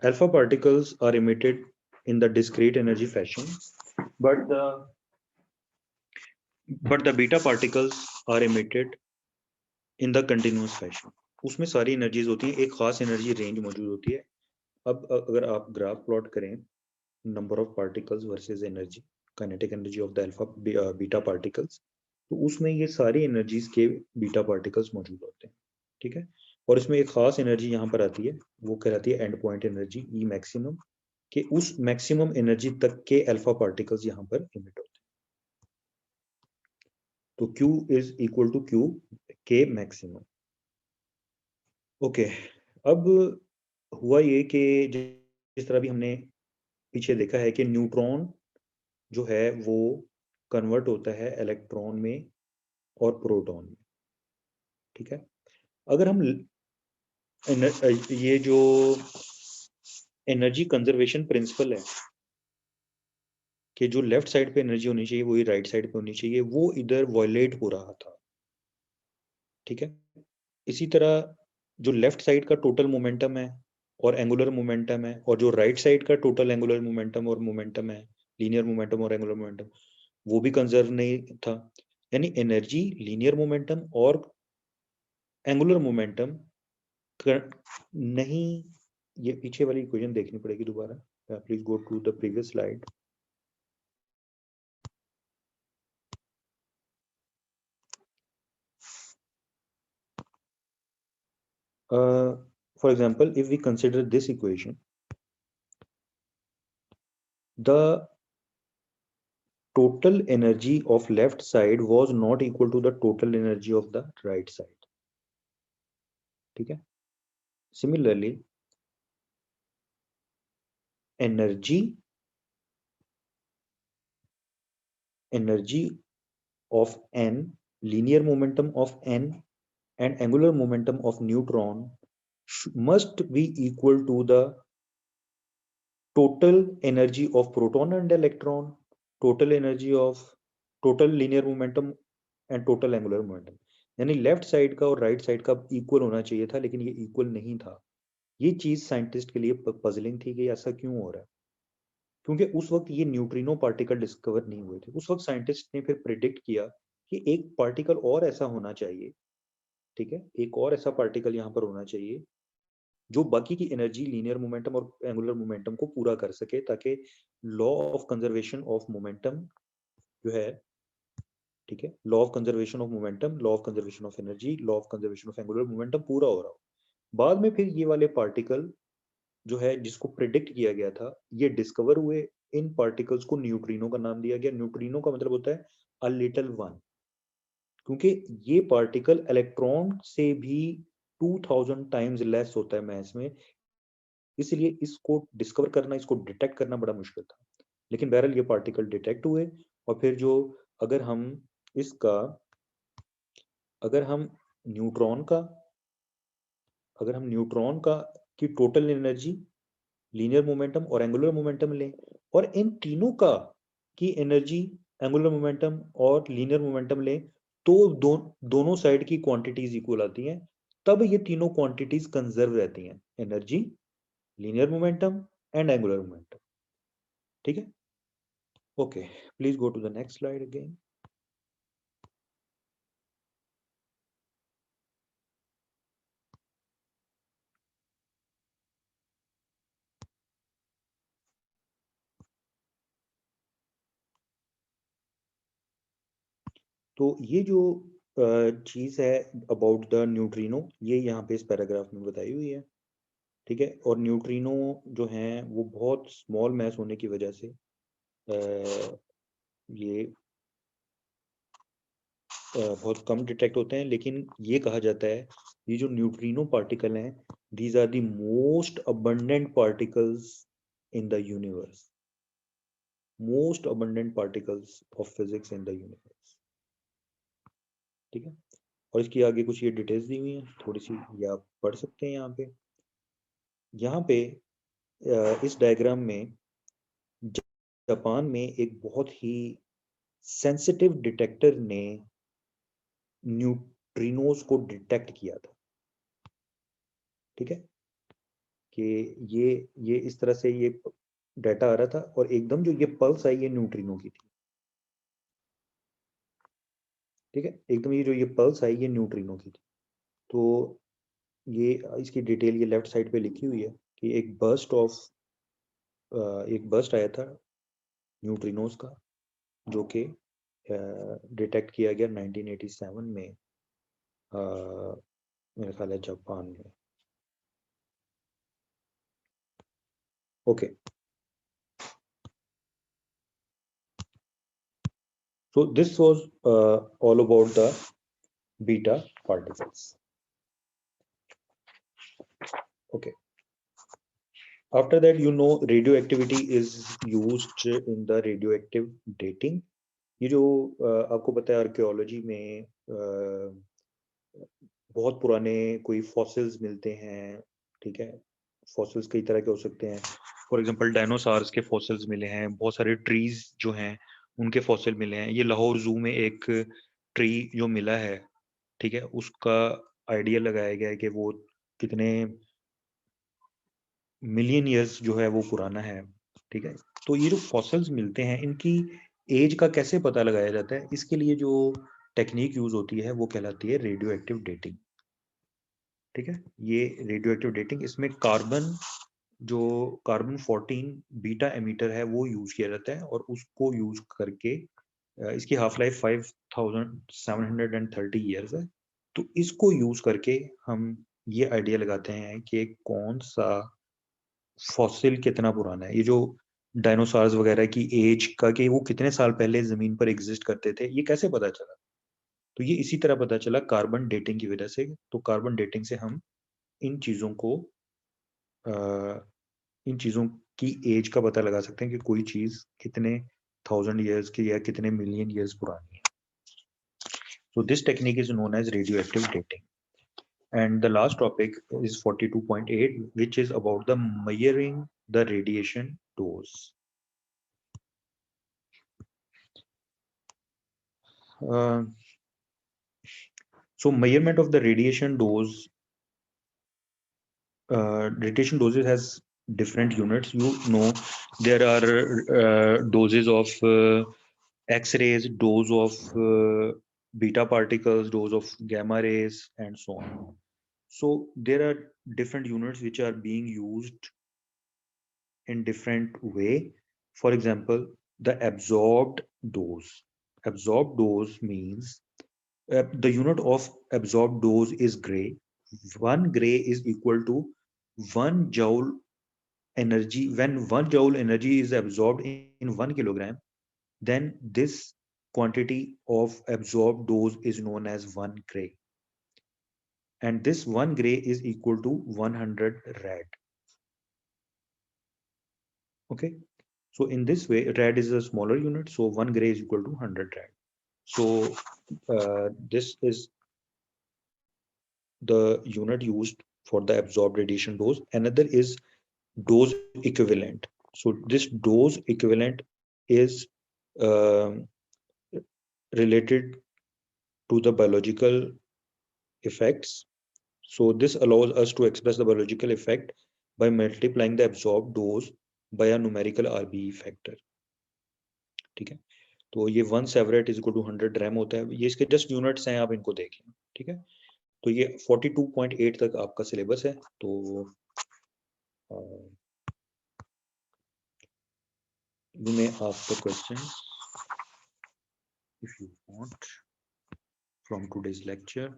alpha particles are emitted in the discrete energy fashion, but the beta particles are emitted in the continuous fashion. उसमें सारी energies होती हैं, एक खास energy range मौजूद होती है. अब अगर आप ग्राफ प्लॉट करें number of particles versus energy, kinetic energy of the alpha beta particles, तो उसमें ये सारी एनर्जीज के बीटा पार्टिकल्स मौजूद होते हैं. ठीक है, और इसमें एक खास एनर्जी यहाँ पर आती है, वो कहलाती है and point energy, E maximum, कि उस मैक्सिमम एनर्जी तक के अल्फा पार्टिकल्स यहाँ पर इमिट होते हैं. तो Q is equal to Q के मैक्सिमम. ओके, अब हुआ ये कि जिस तरह भी हमने पीछे देखा है कि न्यूट्रॉन जो है वो कन्वर्ट होता है इलेक्ट्रॉन में और प्रोटॉन में. ठीक है, अगर हम ये जो एनर्जी कंजर्वेशन प्रिंसिपल है कि जो लेफ्ट साइड पे एनर्जी होनी चाहिए वही राइट साइड पे होनी चाहिए, वो इधर वायलेट हो रहा था. ठीक है, इसी तरह जो लेफ्ट साइड का टोटल मोमेंटम है और एंगुलर मोमेंटम है, और जो राइट साइड का टोटल एंगुलर मोमेंटम और मोमेंटम है, लीनियर मोमेंटम और एंगुलर मोमेंटम, वो भी कंजर्व नहीं था. यानी एनर्जी, लीनियर मोमेंटम और एंगुलर मोमेंटम नहीं. ये पीछे वाली इक्वेशन देखनी पड़ेगी दोबारा. Please go to the previous slide. For example, if we consider this equation, the total energy of left side was not equal to the total energy of the right side. ठीक है, similarly energy of n, linear momentum of n and angular momentum of neutron must be equal to the total energy of proton and electron, total energy of total linear momentum and total angular momentum. यानी left side का और right side का equal होना चाहिए था, लेकिन ये equal नहीं था. ये चीज साइंटिस्ट के लिए पजलिंग थी कि ऐसा क्यों हो रहा है, क्योंकि उस वक्त ये न्यूट्रिनो पार्टिकल डिस्कवर नहीं हुए थे. उस वक्त साइंटिस्ट ने फिर प्रिडिक्ट किया कि एक पार्टिकल और ऐसा होना चाहिए. ठीक है, एक और ऐसा पार्टिकल यहाँ पर होना चाहिए जो बाकी की एनर्जी, लीनियर मोमेंटम और एंगुलर मोमेंटम को पूरा कर सके, ताकि law of conservation of momentum जो है, ठीक है, law of conservation of momentum, law of conservation of energy, law of conservation of angular momentum पूरा हो रहा हो. बाद में फिर ये वाले पार्टिकल जो है जिसको प्रिडिक्ट किया गया था, ये डिस्कवर हुए. इन पार्टिकल्स को न्यूट्रिनो का नाम दिया गया. न्यूट्रिनो का मतलब होता है अ लिटिल वन, क्योंकि ये पार्टिकल इलेक्ट्रॉन से भी 2000 टाइम्स लेस होता है मास में, इसलिए इसको डिस्कवर करना, इसको डिटेक्ट करना बड़ा मुश्किल था. लेकिन बहरहाल ये पार्टिकल डिटेक्ट हुए. और फिर जो अगर हम इसका अगर हम न्यूट्रॉन का की टोटल एनर्जी, लीनियर मोमेंटम और एंगुलर मोमेंटम लें, और इन तीनों का की एनर्जी, एंगुलर मोमेंटम और लीनियर मोमेंटम लें, तो दोनों साइड की क्वांटिटीज इक्वल आती हैं. तब ये तीनों क्वांटिटीज कंजर्व रहती हैं, energy, linear momentum and angular momentum. ठीक है, okay, please go to the next slide again. तो ये जो चीज है अबाउट द न्यूट्रिनो, ये यहाँ पे इस पैराग्राफ में बताई हुई है. ठीक है, और न्यूट्रिनो जो हैं वो बहुत स्मॉल मैस होने की वजह से ये बहुत कम डिटेक्ट होते हैं. लेकिन ये कहा जाता है ये जो न्यूट्रिनो पार्टिकल हैं, these are the most abundant particles in the universe, most abundant particles of physics in the universe. ठीक है, और इसकी आगे कुछ ये डिटेल्स दी हुई हैं, थोड़ी सी ये आप पढ़ सकते हैं. यहाँ पे इस डायग्राम में जापान में एक बहुत ही सेंसिटिव डिटेक्टर ने न्यूट्रिनोज को डिटेक्ट किया था. ठीक है, कि ये इस तरह से ये डाटा आ रहा था और एकदम जो ये पल्स आई ये न्यूट्रिनो की थी, ठीक है। एकदम ये जो ये पल्स आई ये न्यूट्रिनो की थी। तो ये इसकी डिटेल ये लेफ्ट साइड पे लिखी हुई है कि एक बर्स्ट आया था न्यूट्रिनोज का, जो कि डिटेक्ट किया गया 1987 में, मेरे ख्याल है जापान में। Okay, so this was all about the beta particles. Okay, after that, radioactivity is used in the radioactive dating. ये जो आपको पता है आर्कियोलॉजी में बहुत पुराने कोई फॉसिल्स मिलते हैं, ठीक है। फॉसिल्स कई तरह के हो सकते हैं। फॉर एग्जांपल डायनासोर्स के फॉसिल्स मिले हैं, बहुत सारे ट्रीज जो हैं उनके फॉसिल मिले हैं। ये लाहौर जू में एक ट्री जो मिला है, ठीक है, उसका आइडिया लगाया गया है कि वो कितने मिलियन ईयर्स जो है वो पुराना है, ठीक है। तो ये जो फॉसिल्स मिलते हैं इनकी एज का कैसे पता लगाया जाता है, इसके लिए जो टेक्निक यूज होती है वो कहलाती है रेडियो एक्टिव डेटिंग, ठीक है। ये रेडियो एक्टिव डेटिंग, इसमें जो कार्बन 14 बीटा एमिटर है वो यूज किया जाता है और उसको यूज करके इसकी हाफ लाइफ 5730 ईयर्स है। तो इसको यूज करके हम ये आइडिया लगाते हैं कि कौन सा फॉसिल कितना पुराना है। ये जो डायनासोर्स वगैरह की एज का कि वो कितने साल पहले जमीन पर एग्जिस्ट करते थे, ये कैसे पता चला? तो ये इसी तरह पता चला कार्बन डेटिंग की वजह से। तो कार्बन डेटिंग से हम इन चीजों को इन चीजों की एज का पता लगा सकते हैं कि कोई चीज कितने 1000 ईयर्स की या कितने मिलियन ईयर्स पुरानी है। So this technique is known as radioactive dating. And the last topic is 42.8, which is about the measuring the radiation dose. So measurement of the radiation dose, radiation doses has different units. There are doses of X-rays, dose of beta particles, dose of gamma rays, and so on. So there are different units which are being used in different way. For example, the absorbed dose. Absorbed dose means the unit of absorbed dose is gray. 1 gray is equal to 1 joule energy. When 1 joule energy is absorbed in 1 kilogram, then this quantity of absorbed dose is known as 1 gray. And this 1 gray is equal to 100 rad. Okay. So in this way, rad is a smaller unit. So 1 gray is equal to 100 rad. So this is the unit used for the absorbed radiation dose. Another is dose equivalent. So this dose equivalent is related to the biological effects. So this allows us to express the biological effect by multiplying the absorbed dose by a numerical RBE factor. ठीक है। तो ये 1 सेवरेट is equal to 100 RAM होता है। ये इसके just units हैं, आप इनको देख लें, ठीक है। तो ये 42.8 तक आपका सिलेबस है। तो you may ask the questions if you want from today's lecture.